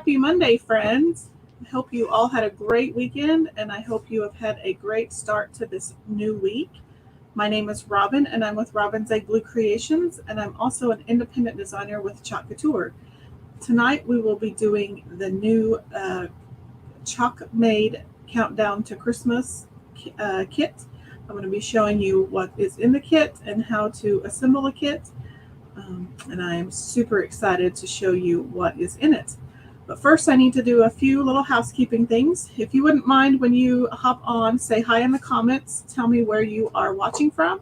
Happy Monday, friends. I hope you all had a great weekend, and I hope you have had a great start to this new week. My name is Robin, and I'm with Robin's Egg Blue Creations, and I'm also an independent designer with Couture. Tonight we will be doing the new ChalkMade Countdown to Christmas kit. I'm going to be showing you what is in the kit and how to assemble a kit. And I am super excited to show you what is in it. But first I need to do a few little housekeeping things. If you wouldn't mind, when you hop on, say hi in the comments, tell me where you are watching from,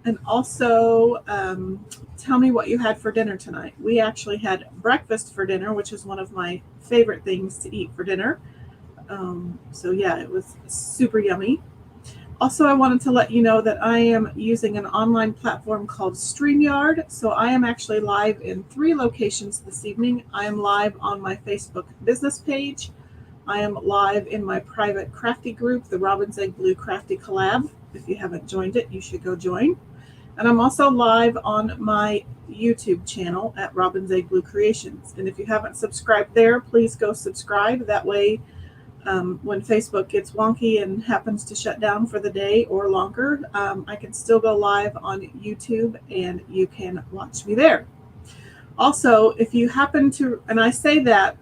and also tell me what you had for dinner tonight. We actually had breakfast for dinner, which is one of my favorite things to eat for dinner. So yeah, it was super yummy. Also, I wanted to let you know that I am using an online platform called StreamYard. So I am actually live in 3 locations this evening. I am live on my Facebook business page. I am live in my private crafty group, the Robin's Egg Blue Crafty Collab. If you haven't joined it, you should go join. And I'm also live on my YouTube channel at Robin's Egg Blue Creations. And if you haven't subscribed there, please go subscribe. That way, when Facebook gets wonky and happens to shut down for the day or longer, I can still go live on YouTube and you can watch me there. Also, if you happen to, and I say that,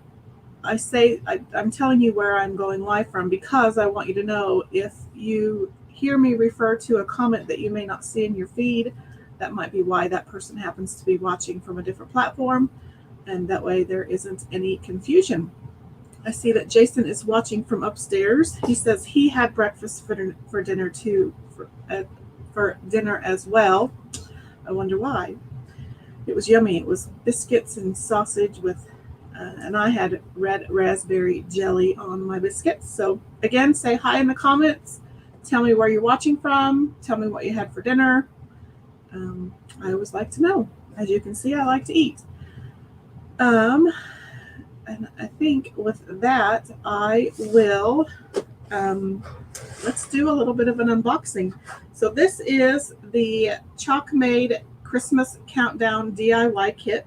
I'm telling you where I'm going live from because I want you to know if you hear me refer to a comment that you may not see in your feed, that might be why that person happens to be watching from a different platform, and that way there isn't any confusion. I see that Jason is watching from upstairs. He says he had breakfast for dinner too, for dinner as well. I wonder why. It was yummy. It was biscuits and sausage with, and I had red raspberry jelly on my biscuits. So again, say hi in the comments. Tell me where you're watching from. Tell me what you had for dinner. I always like to know. As you can see, I like to eat. And I think with that, I will, let's do a little bit of an unboxing. So this is the ChalkMade Christmas Countdown DIY kit.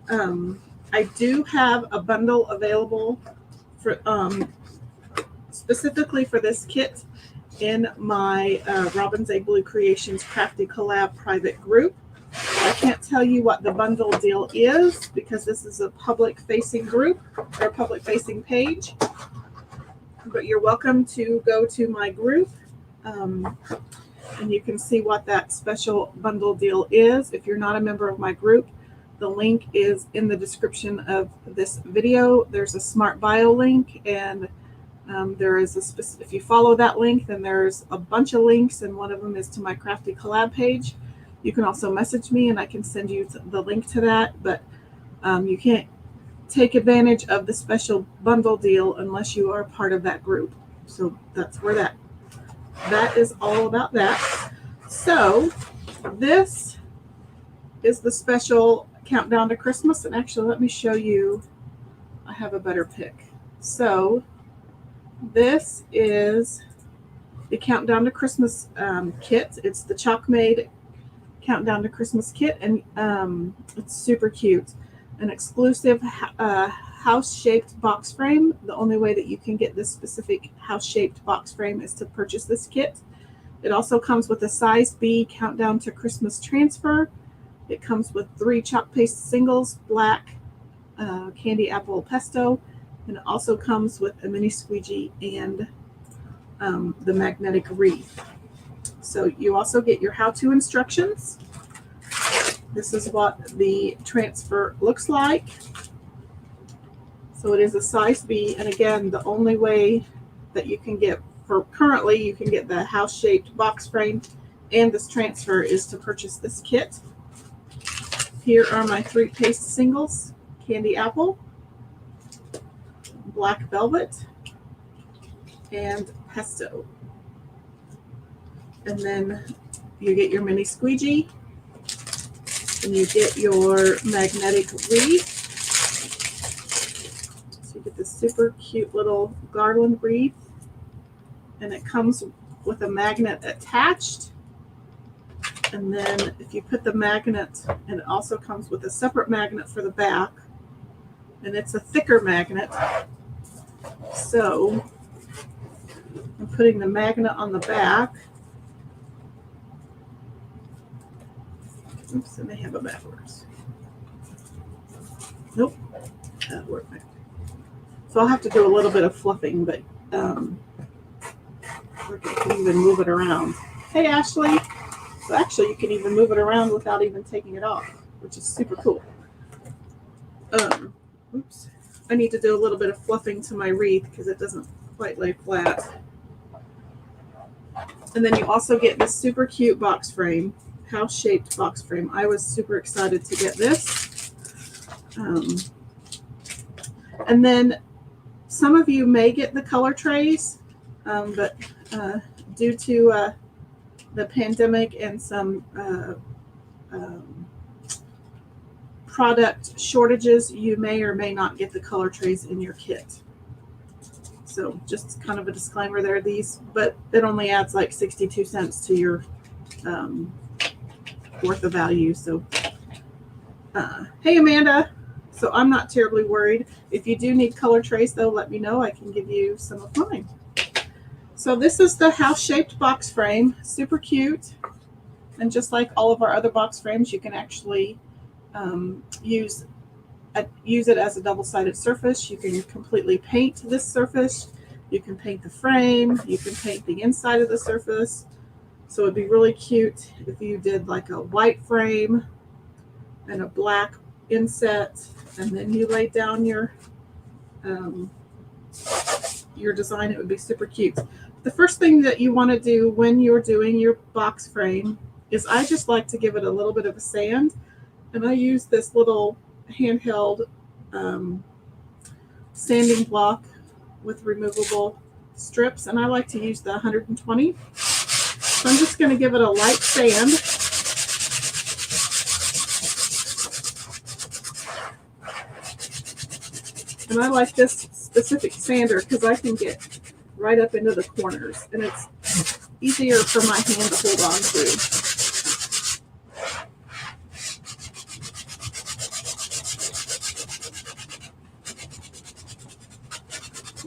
I do have a bundle available for specifically for this kit in my Robin's Egg Blue Creations Crafty Collab private group. I can't tell you what the bundle deal is because this is a public-facing group or public-facing page, but you're welcome to go to my group and you can see what that special bundle deal is. If you're not a member of my group, the link is in the description of this video. There's a Smart Bio link, and there is a if you follow that link, then there's a bunch of links, and one of them is to my Crafty Collab page. You can also message me and I can send you the link to that, but you can't take advantage of the special bundle deal unless you are part of that group. So that's where that is all about that. So this is the special Countdown to Christmas, and actually let me show you. I have a better pick. So this is the Countdown to Christmas kit. It's the ChalkMade Countdown to Christmas kit, and it's super cute. An exclusive house-shaped box frame. The only way that you can get this specific house-shaped box frame is to purchase this kit. It also comes with a size B Countdown to Christmas transfer. It comes with 3 chalk paste singles, black, candy apple pesto, and it also comes with a mini squeegee and the magnetic wreath. So you also get your how-to instructions. This is what the transfer looks like. So it is a size B, and again, the only way that you can get, currently you can get the house-shaped box frame and this transfer is to purchase this kit. Here are my 3 paste singles: candy apple, black velvet, and pesto. And then you get your mini squeegee, and you get your magnetic wreath. So you get this super cute little garland wreath, and it comes with a magnet attached. And then if you put the magnet, and it also comes with a separate magnet for the back, and it's a thicker magnet. So I'm putting the magnet on the back. Oops, I may have it backwards. Nope, that worked. So I'll have to do a little bit of fluffing, but I can even move it around. Hey, Ashley. So actually, you can even move it around without even taking it off, which is super cool. Oops. I need to do a little bit of fluffing to my wreath because it doesn't quite lay flat. And then you also get this super cute box frame, house-shaped box frame. I was super excited to get this. And then some of you may get the color trays, but due to the pandemic and some product shortages, you may or may not get the color trays in your kit. So just kind of a disclaimer there, but it only adds like 62 cents to your worth of value. So, hey, Amanda. So I'm not terribly worried. If you do need color trays, though, let me know. I can give you some of mine. So this is the house-shaped box frame. Super cute. And just like all of our other box frames, you can actually use it as a double-sided surface. You can completely paint this surface. You can paint the frame. You can paint the inside of the surface. So it'd be really cute if you did like a white frame and a black inset, and then you laid down your design. It would be super cute. The first thing that you want to do when you're doing your box frame is I just like to give it a little bit of a sand, and I use this little handheld sanding block with removable strips, and I like to use the 120. So I'm just going to give it a light sand. And I like this specific sander because I can get right up into the corners, and it's easier for my hand to hold on to.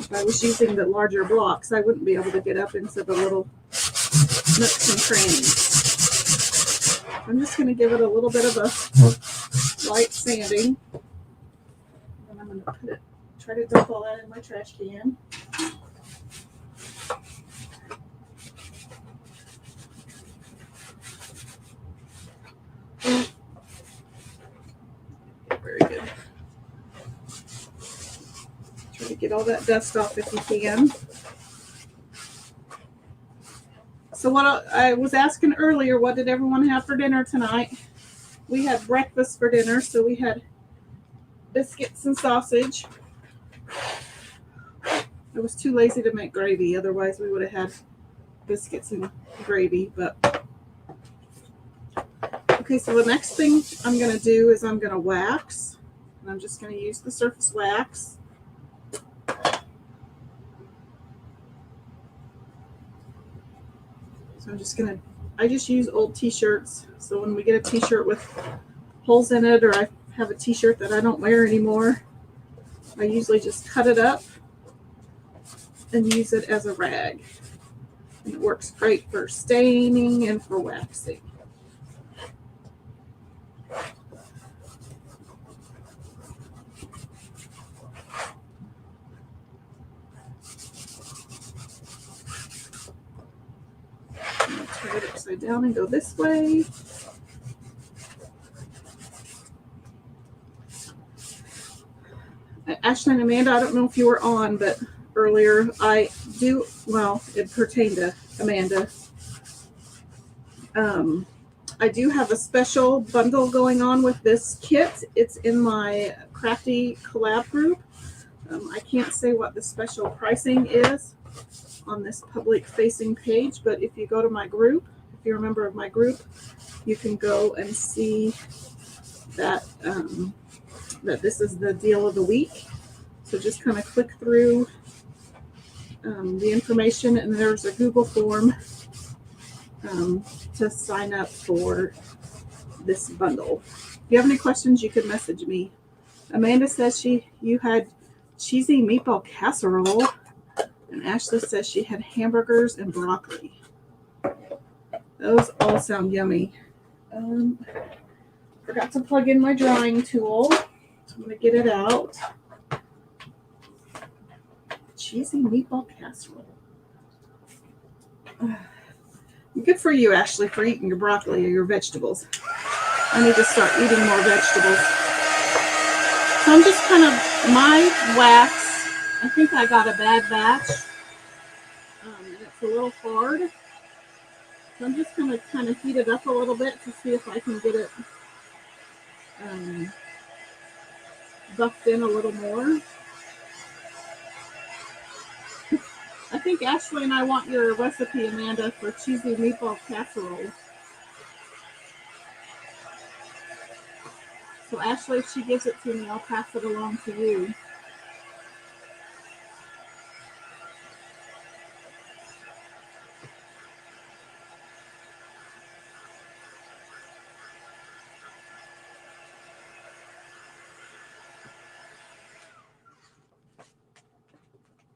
If I was using the larger blocks, I wouldn't be able to get up into the little nooks and crannies. I'm just going to give it a little bit of a light sanding. And I'm going to try to dump all that in my trash can. Very good. Try to get all that dust off if you can. So what I was asking earlier, what did everyone have for dinner tonight? We had breakfast for dinner, so we had biscuits and sausage. I was too lazy to make gravy, otherwise we would have had biscuits and gravy. But okay, so the next thing I'm going to do is I'm going to wax, and I'm just going to use the surface wax. So I'm just going to, I just use old t-shirts. So when we get a t-shirt with holes in it, or I have a t-shirt that I don't wear anymore, I usually just cut it up and use it as a rag. And it works great for staining and for waxing. I'm going to turn it upside down and go this way. Ashley and Amanda, I don't know if you were on, but earlier it pertained to Amanda. I do have a special bundle going on with this kit. It's in my Crafty collab group. I can't say what the special pricing is on this public facing page, but if you go to my group, if you're a member of my group, you can go and see that that this is the deal of the week. So just kind of click through the information, and there's a Google form to sign up for this bundle. If you have any questions, you can message me Amanda says you had cheesy meatball casserole, and Ashley says she had hamburgers and broccoli. Those all sound yummy. Forgot to plug in my drying tool, so I'm going to get it out. Cheesy meatball casserole. Good for you, Ashley, for eating your broccoli or your vegetables. I need to start eating more vegetables. So I'm just kind of, my wax, I think I got a bad batch. It's a little hard. So I'm just going to kind of heat it up a little bit to see if I can get it buffed in a little more. I think Ashley and I want your recipe, Amanda, for cheesy meatball casserole. So Ashley, if she gives it to me, I'll pass it along to you.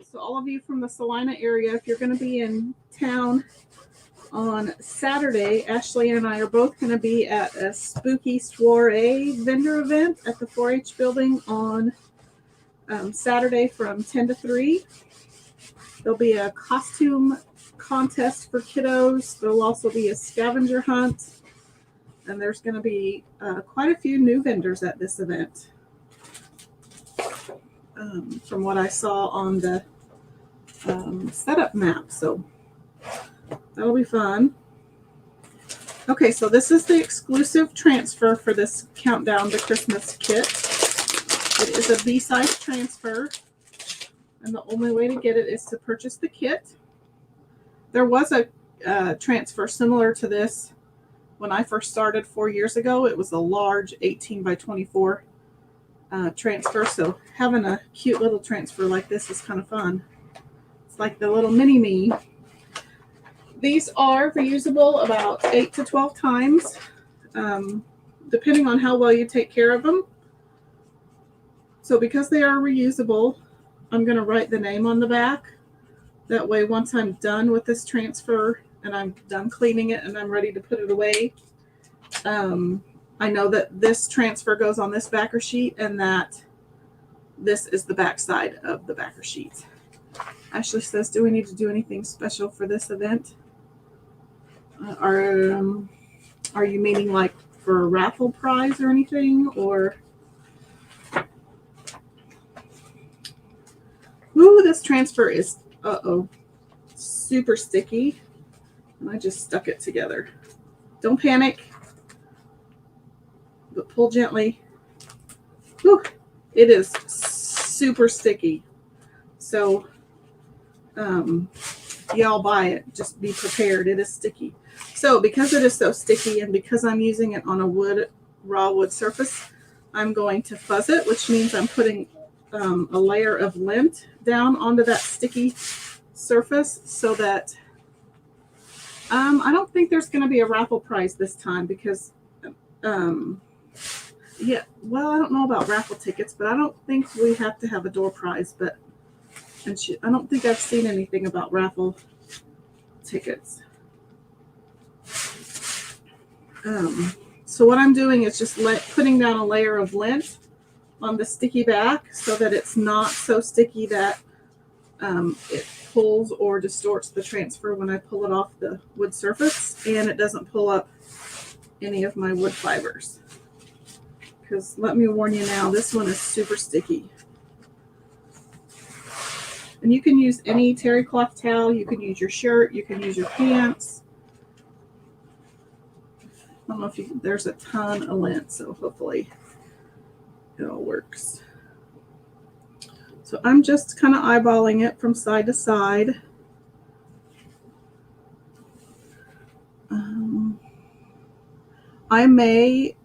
So all of you from the Salina area, if you're going to be in town on Saturday, Ashley and I are both going to be at a spooky soiree vendor event at the 4-H building on Saturday from 10 to 3. There'll be a costume contest for kiddos. There'll also be a scavenger hunt. And there's going to be quite a few new vendors at this event. From what I saw on the setup map. So that'll be fun. Okay, so this is the exclusive transfer for this Countdown to Christmas kit. It is a B-size transfer, and the only way to get it is to purchase the kit. There was a transfer similar to this when I first started 4 years ago. It was a large 18 by 24 transfer, so having a cute little transfer like this is kind of fun. It's like the little mini-me. These are reusable about 8 to 12 times, depending on how well you take care of them. So because they are reusable, I'm going to write the name on the back. That way, once I'm done with this transfer and I'm done cleaning it and I'm ready to put it away, I know that this transfer goes on this backer sheet and that this is the back side of the backer sheet. Ashley says, do we need to do anything special for this event? Are you meaning like for a raffle prize or anything? Or ooh, this transfer is super sticky, and I just stuck it together. Don't panic, but pull gently. Whew, it is super sticky. So y'all buy it, just be prepared. It is sticky. So because it is so sticky and because I'm using it on a raw wood surface, I'm going to fuzz it, which means I'm putting a layer of lint down onto that sticky surface so that I don't think there's going to be a raffle prize this time because yeah, well, I don't know about raffle tickets, but I don't think we have to have a door prize, but I don't think I've seen anything about raffle tickets. So what I'm doing is just putting down a layer of lint on the sticky back so that it's not so sticky that it pulls or distorts the transfer when I pull it off the wood surface, and it doesn't pull up any of my wood fibers. Because let me warn you now, this one is super sticky. And you can use any terry cloth towel. You can use your shirt. You can use your pants. I don't know if there's a ton of lint, so hopefully it all works. So I'm just kind of eyeballing it from side to side. I may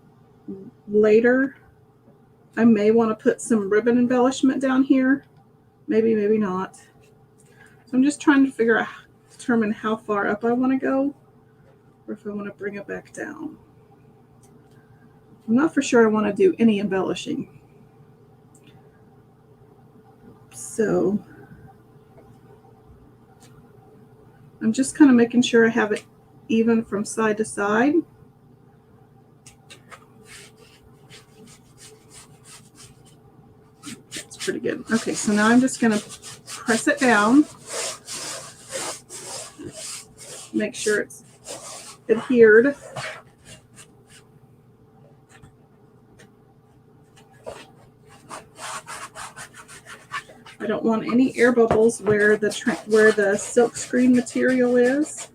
want to put some ribbon embellishment down here. Maybe, maybe not. So I'm just trying to determine how far up I want to go, or if I want to bring it back down. I'm not for sure I want to do any embellishing. So I'm just kind of making sure I have it even from side to side. That's pretty good. Okay, so now I'm just going to press it down. Make sure it's adhered. I don't want any air bubbles where the silk screen material is.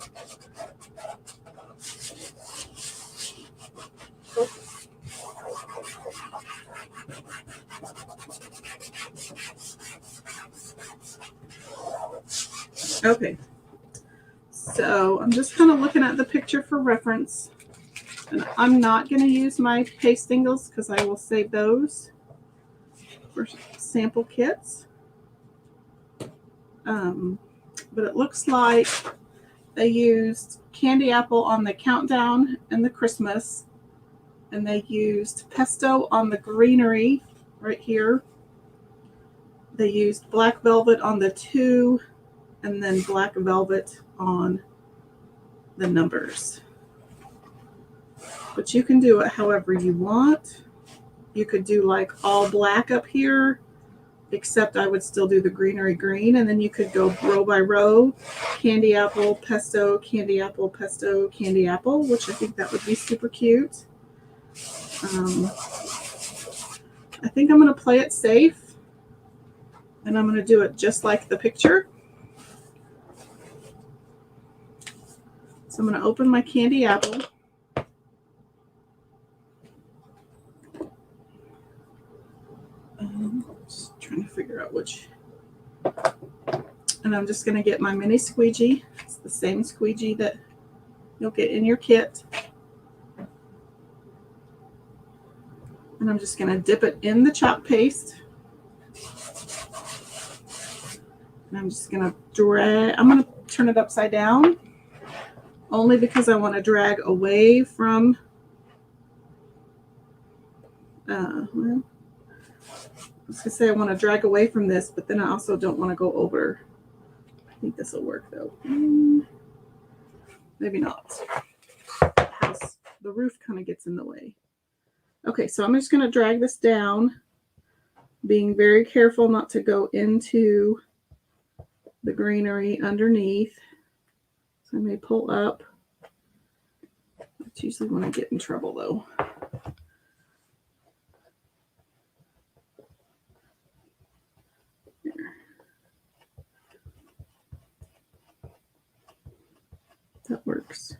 Okay, so I'm just kind of looking at the picture for reference, and I'm not going to use my paste angles because I will save those for sample kits. But it looks like they used candy apple on the countdown and the Christmas, and they used pesto on the greenery right here. They used black velvet on the 2, and then black velvet on the numbers. But you can do it however you want. You could do like all black up here, except I would still do the greenery green, and then you could go row by row, candy apple, pesto, candy apple, pesto, candy apple, which I think that would be super cute. I think I'm going to play it safe, and I'm going to do it just like the picture. So I'm going to open my candy apple. Just trying to figure out which. And I'm just going to get my mini squeegee. It's the same squeegee that you'll get in your kit. And I'm just going to dip it in the chalk paste. And I'm just going to drag. I'm going to turn it upside down, only because I want to drag away from well, I was going to say I want to drag away from this, but then I also don't want to go over. I think this will work though. Maybe not. The roof kind of gets in the way. Okay, so I'm just going to drag this down, being very careful not to go into the greenery underneath. So I may pull up. That's usually when I get in trouble though. That works.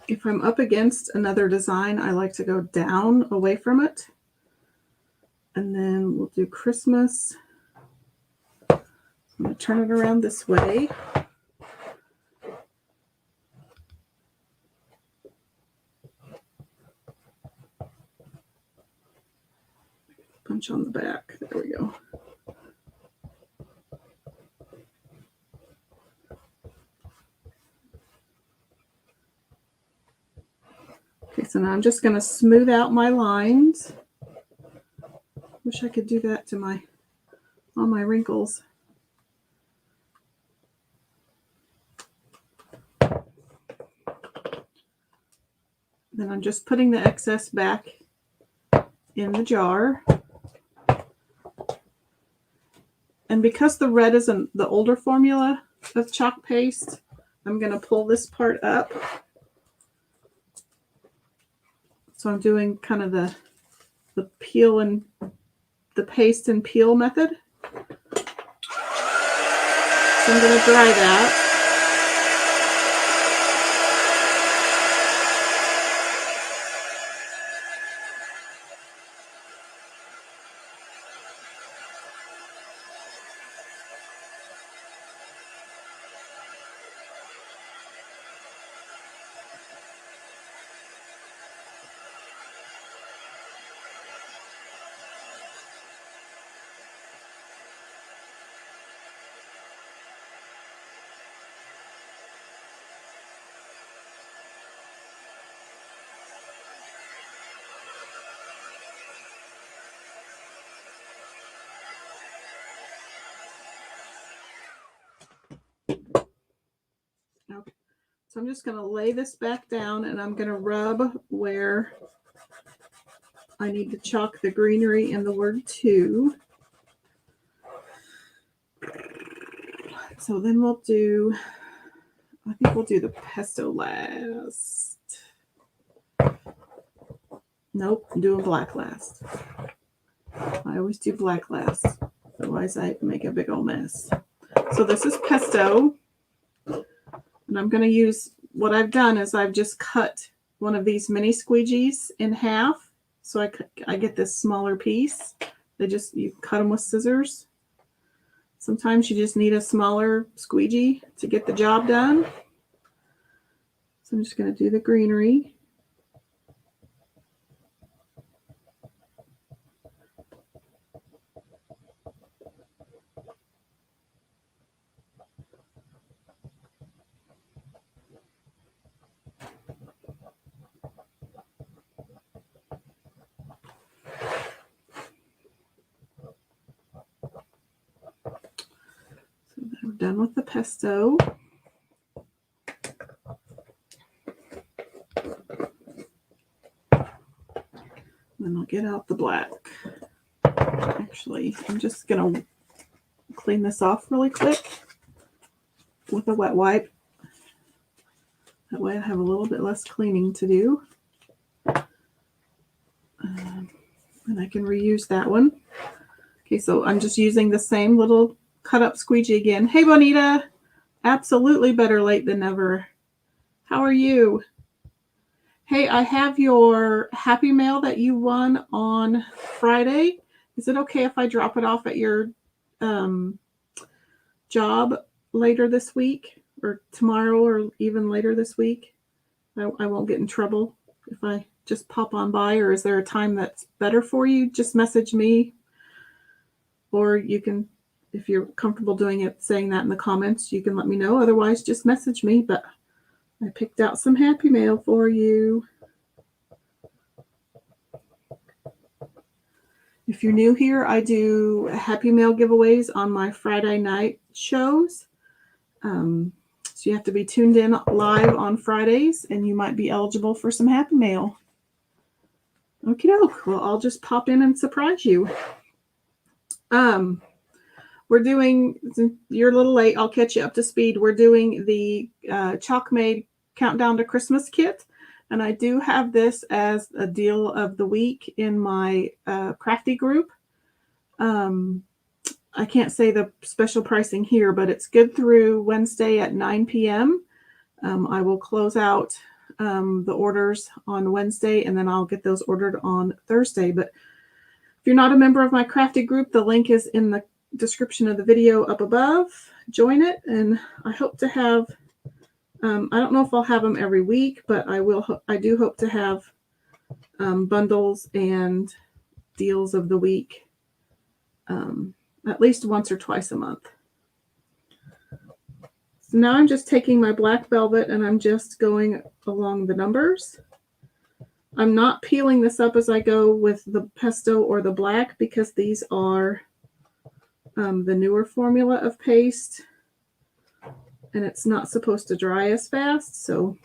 If I'm up against another design, I like to go down away from it. And then we'll do Christmas. I'm going to turn it around this way. Punch on the back. There we go. Okay, so now I'm just going to smooth out my lines. Wish I could do that to all my wrinkles. Then I'm just putting the excess back in the jar. And because the red is the older formula of chalk paste, I'm going to pull this part up. So I'm doing kind of the peel and the paste and peel method. So I'm going to dry that. So I'm just going to lay this back down and I'm going to rub where I need to chalk the greenery and the word to. So then I think we'll do the pesto last. Nope, I'm doing black last. I always do black last. Otherwise I make a big old mess. So this is pesto. And I'm going to use, what I've done is I've just cut one of these mini squeegees in half. So I get this smaller piece. You cut them with scissors. Sometimes you just need a smaller squeegee to get the job done. So I'm just going to do the greenery. So then we're done with the pesto. Then I'll get out the black. Actually, I'm just going to clean this off really quick with a wet wipe. That way I have a little bit less cleaning to do. And I can reuse that one. Okay, so I'm just using the same little cut up squeegee again. Hey, Bonita. Absolutely better late than never. How are you? Hey, I have your Happy Mail that you won on Friday. Is it okay if I drop it off at your job later this week or tomorrow or even later this week? I won't get in trouble if I just pop on by, or is there a time that's better for you? Just message me, or you can, if you're comfortable doing it, saying that in the comments, you can let me know. Otherwise, just message me. But I picked out some Happy Mail for you. If you're new here, I do Happy Mail giveaways on my Friday night shows. So you have to be tuned in live on Fridays, and you might be eligible for some Happy Mail. Okie doke. Well, I'll just pop in and surprise you. We're doing, you're a little late, I'll catch you up to speed. We're doing the ChalkMade Countdown to Christmas kit. And I do have this as a deal of the week in my crafty group. I can't say the special pricing here, but it's good through Wednesday at 9 p.m. I will close out the orders on Wednesday, and then I'll get those ordered on Thursday. But if you're not a member of my crafty group, the link is in the description of the video up above. Join it, and I hope to have, I don't know if I'll have them every week, but I do hope to have bundles and deals of the week at least once or twice a month. So now I'm just taking my black velvet and I'm just going along the numbers. I'm not peeling this up as I go with the pesto or the black because these are the newer formula of paste, and it's not supposed to dry as fast. So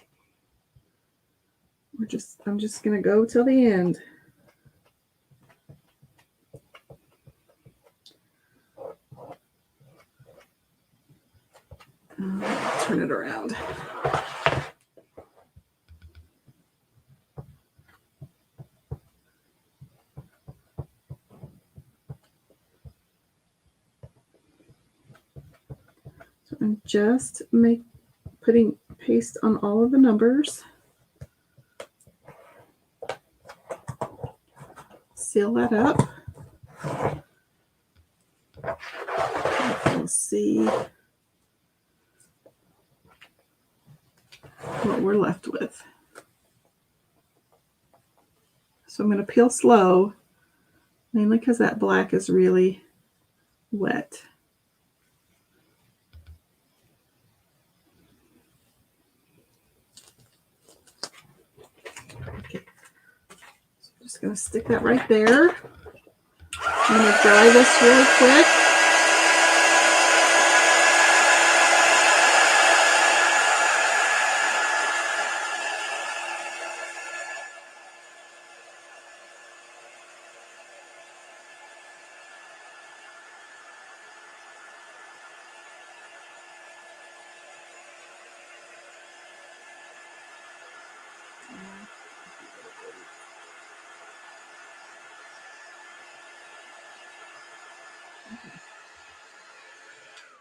I'm just going to go till the end. Turn it around. So I'm just putting paste on all of the numbers. Seal that up. We'll see what we're left with. So I'm going to peel slow, mainly because that black is really wet. Okay, so I'm just going to stick that right there. I'm going to dry this really quick.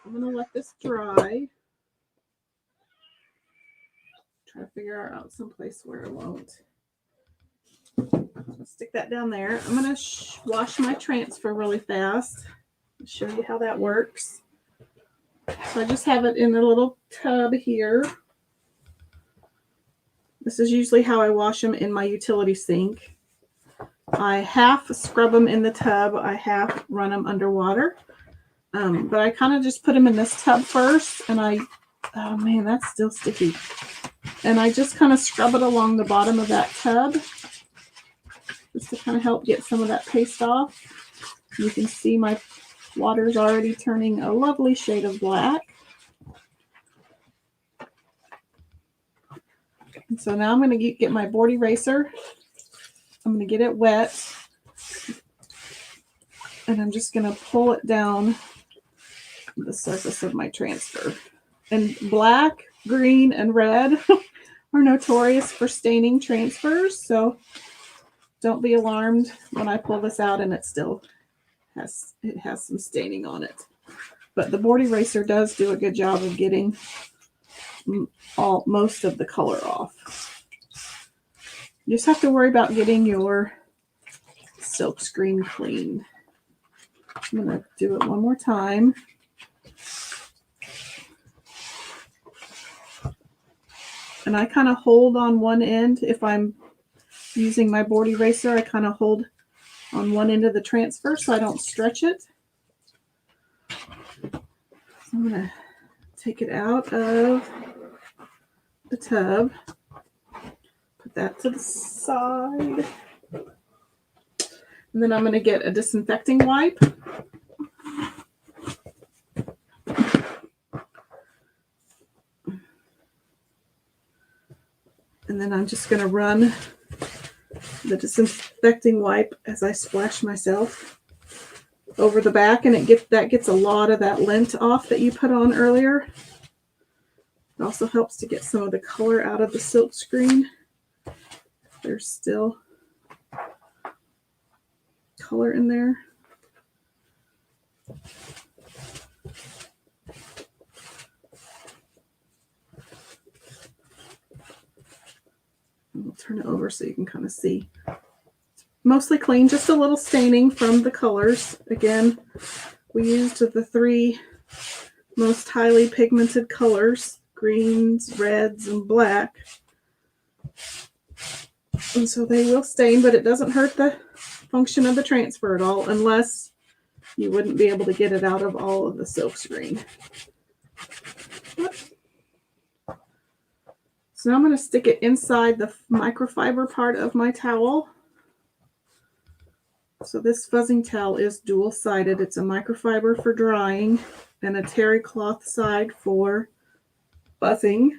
I'm going to let this dry. Try to figure out someplace where it won't. Stick that down there. I'm going to wash my transfer really fast. I'll show you how that works. So I just have it in a little tub here. This is usually how I wash them in my utility sink. I half scrub them in the tub. I half run them underwater. But I kind of just put them in this tub first. And oh man, that's still sticky. And I just kind of scrub it along the bottom of that tub, just to kind of help get some of that paste off. You can see my water's already turning a lovely shade of black. And so now I'm going to get my board eraser. I'm going to get it wet. And I'm just going to pull it down the surface of my transfer. And black, green, and red are notorious for staining transfers. So don't be alarmed when I pull this out and it still has some staining on it. But the board eraser does do a good job of getting most of the color off. You just have to worry about getting your silk screen clean. I'm going to do it one more time. And I kind of hold on one end. If I'm using my board eraser, I kind of hold on one end of the transfer so I don't stretch it. So I'm going to take it out of the tub. Put that to the side. And then I'm going to get a disinfecting wipe. And then I'm just going to run the disinfecting wipe as I splash myself over the back, and that gets a lot of that lint off that you put on earlier. It also helps to get some of the color out of the silk screen. There's still color in there. We'll turn it over so you can kind of see. Mostly clean, just a little staining from the colors. Again, we used the 3 most highly pigmented colors, greens, reds, and black. And so they will stain, but it doesn't hurt the function of the transfer at all, unless you wouldn't be able to get it out of all of the silk screen. So now I'm going to stick it inside the microfiber part of my towel. So this fuzzing towel is dual-sided. It's a microfiber for drying and a terry cloth side for fuzzing.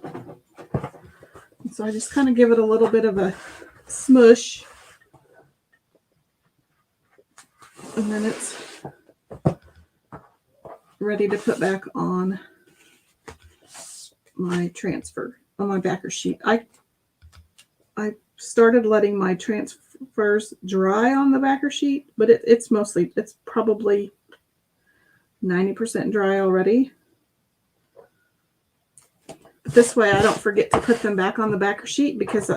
And so I just kind of give it a little bit of a smush. And then it's ready to put back on my transfer, on my backer sheet. I started letting my transfers dry on the backer sheet, but it's probably 90% dry already. But this way I don't forget to put them back on the backer sheet, because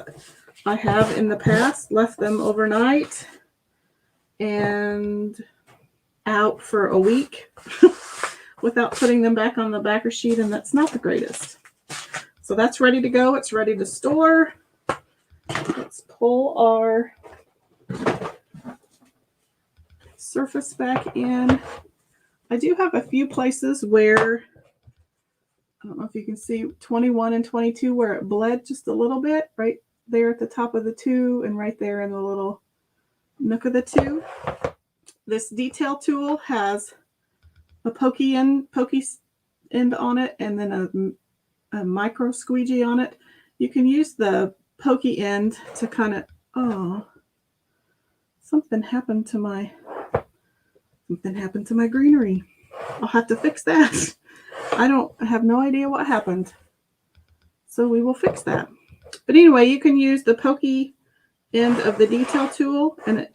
I have in the past left them overnight and out for a week without putting them back on the backer sheet, and that's not the greatest. So that's ready to go. It's ready to store. Let's pull our surface back in. I do have a few places where, I don't know if you can see 21 and 22, where it bled just a little bit, right there at the top of the 2 and right there in the little nook of the 2. This detail tool has a pokey end on it, and then a micro squeegee on it. You can use the pokey end to kind of, something happened to my greenery. I'll have to fix that. I have no idea what happened. So we will fix that. But anyway, you can use the pokey end of the detail tool, and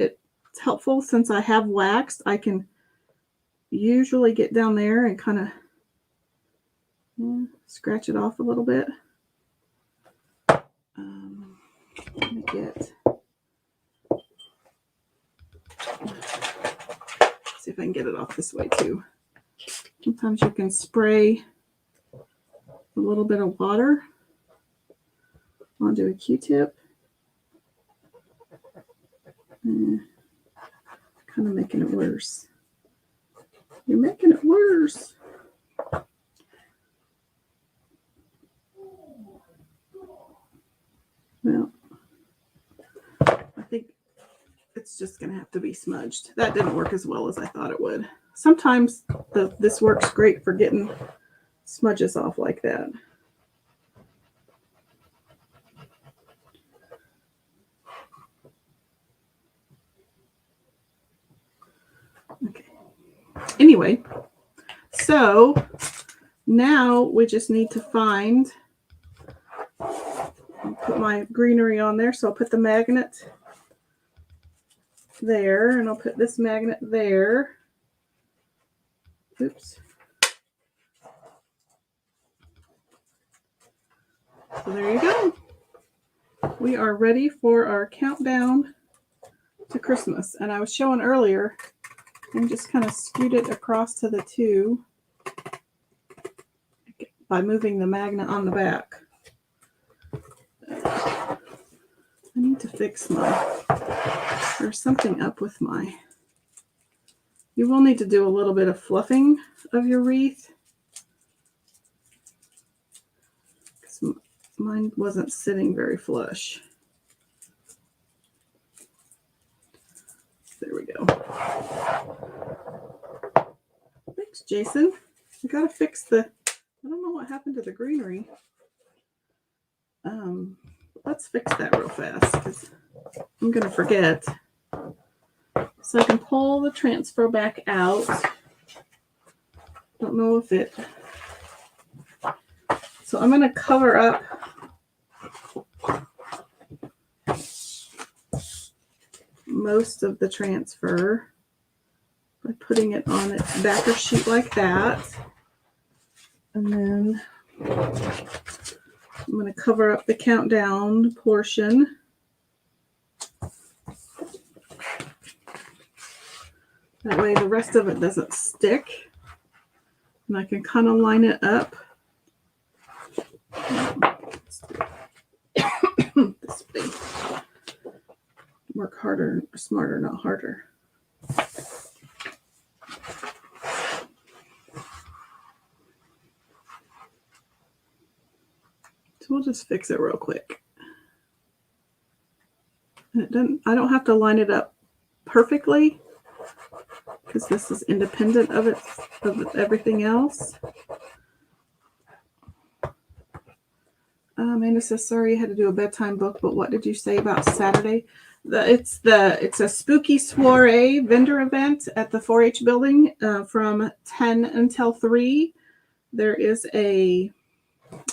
It's helpful since I have waxed. I can usually get down there and kind of scratch it off a little bit. Let me get, see if I can get it off this way too. Sometimes you can spray a little bit of water onto a Q-tip. Kind of making it worse. You're making it worse. Well, I think it's just going to have to be smudged. That didn't work as well as I thought it would. Sometimes this works great for getting smudges off like that. Okay. Anyway, so now we just need to find, I'll put my greenery on there. So I'll put the magnet there, and I'll put this magnet there. Oops. So there you go. We are ready for our countdown to Christmas. And I was showing earlier, and just kind of scoot it across to the two by moving the magnet on the back. I need to fix there's something up with you will need to do a little bit of fluffing of your wreath. Because mine wasn't sitting very flush. There we go. Thanks, Jason. I gotta fix I don't know what happened to the greenery. Let's fix that real fast because I'm gonna forget. So I can pull the transfer back out. Don't know if so I'm gonna cover up most of the transfer by putting it on its backer sheet like that. And then I'm going to cover up the countdown portion. That way the rest of it doesn't stick. And I can kind of line it up. This way. Work harder, smarter, not harder. So we'll just fix it real quick. And I don't have to line it up perfectly because this is independent of everything else. Amanda says, sorry you had to do a bedtime book, but what did you say about Saturday? It's a spooky soiree vendor event at the 4-H building from 10 until 3. There is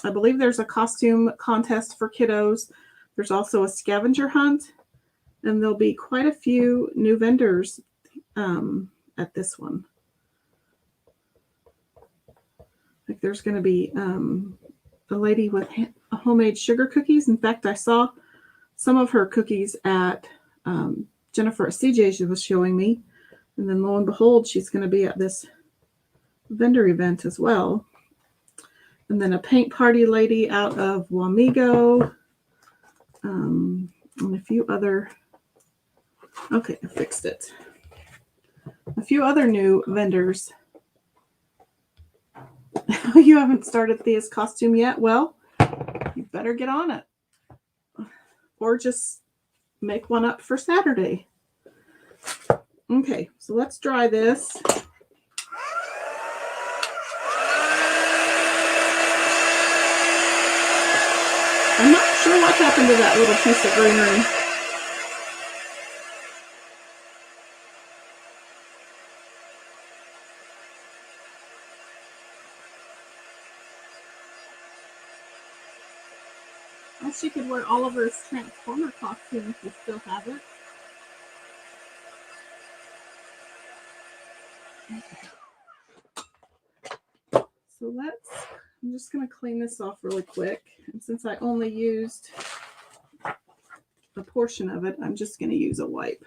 I believe there's a costume contest for kiddos. There's also a scavenger hunt, and there'll be quite a few new vendors at this one. Like there's going to be a lady with homemade sugar cookies. In fact, I saw some of her cookies at Jennifer at CJ's she was showing me. And then lo and behold, she's going to be at this vendor event as well. And then a paint party lady out of Wamego. And a few other, okay, I fixed it. A few other new vendors. You haven't started Thea's costume yet? Well, you better get on it. Or just make one up for Saturday. Okay, so let's dry this. I'm not sure what happened to that little piece of greenery. She could wear Oliver's Transformer costume if we still have it. So I'm just going to clean this off really quick. And since I only used a portion of it, I'm just going to use a wipe.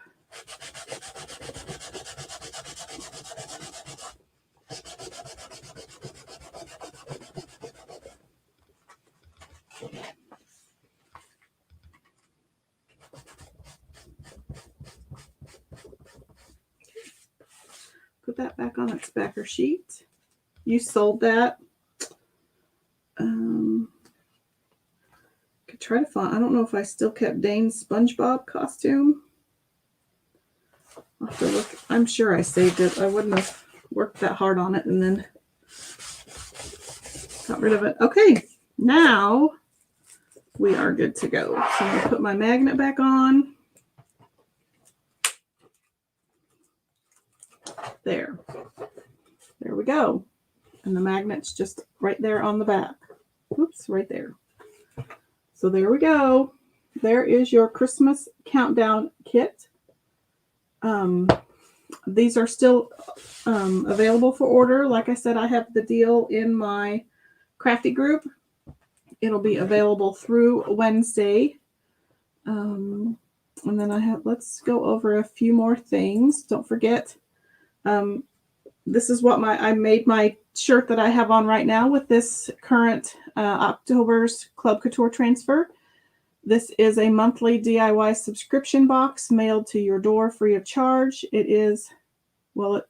Put that back on its backer sheet. You sold that. Could try to find, I don't know if I still kept Dane's SpongeBob costume. I'll have to look. I'm sure I saved it. I wouldn't have worked that hard on it and then got rid of it. Okay, now we are good to go. So I'm going to put my magnet back on. There we go. And the magnet's just right there on the back. Oops, right there. So there we go. There is your Christmas countdown kit. These are still available for order. Like I said, I have the deal in my crafty group. It'll be available through Wednesday. And then let's go over a few more things. Don't forget, this is what I made my shirt that I have on right now with this current October's Club Couture transfer. This is a monthly DIY subscription box mailed to your door free of charge. It is,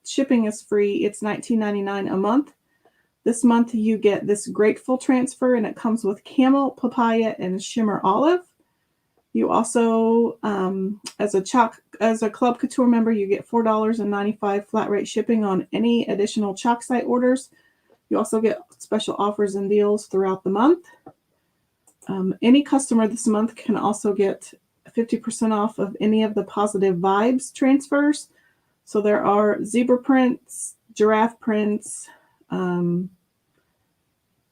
shipping is free. It's $19.99 a month. This month you get this Grateful transfer, and it comes with camel, papaya, and shimmer olive. You also, as a Club Couture member, you get $4.95 flat rate shipping on any additional chalk site orders. You also get special offers and deals throughout the month. Any customer this month can also get 50% off of any of the Positive Vibes transfers. So there are zebra prints, giraffe prints, a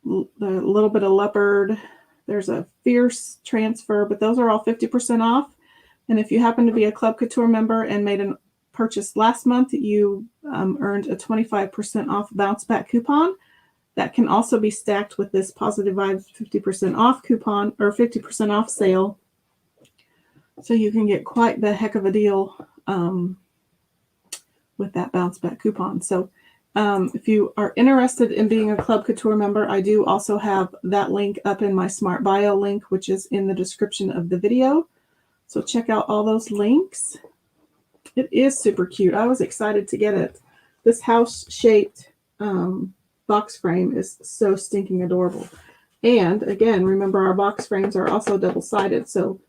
little bit of leopard. There's a fierce transfer, but those are all 50% off. And if you happen to be a Club Couture member and made a purchase last month, you earned a 25% off bounce back coupon. That can also be stacked with this Positive Vibes 50% off coupon or 50% off sale. So you can get quite the heck of a deal with that bounce back coupon. So if you are interested in being a Club Couture member, I do also have that link up in my Smart Bio link, which is in the description of the video. So check out all those links. It is super cute. I was excited to get it. This house-shaped box frame is so stinking adorable. And again, remember our box frames are also double-sided. So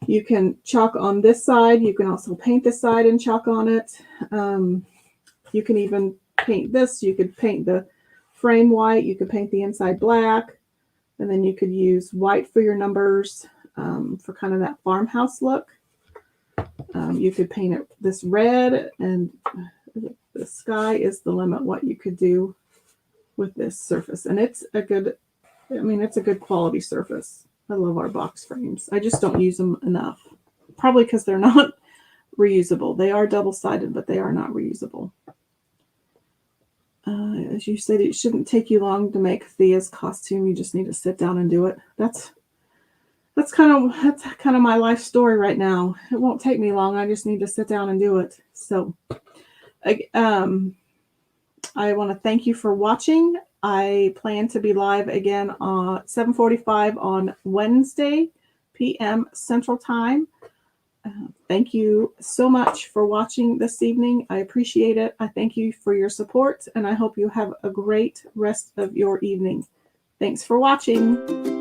you can chalk on this side. You can also paint this side and chalk on it. You can even paint this. You could paint the frame white. You could paint the inside black. And then you could use white for your numbers for kind of that farmhouse look. You could paint it this red, and the sky is the limit what you could do with this surface. And it's a good quality surface. I love our box frames. I just don't use them enough. Probably because they're not reusable. They are double-sided, but they are not reusable. As you said, it shouldn't take you long to make Thea's costume. You just need to sit down and do it. That's kind of my life story right now. It won't take me long. I just need to sit down and do it. So, I want to thank you for watching. I plan to be live again on 7:45 on Wednesday p.m. Central Time. Thank you so much for watching this evening. I appreciate it. I thank you for your support, and I hope you have a great rest of your evening. Thanks for watching.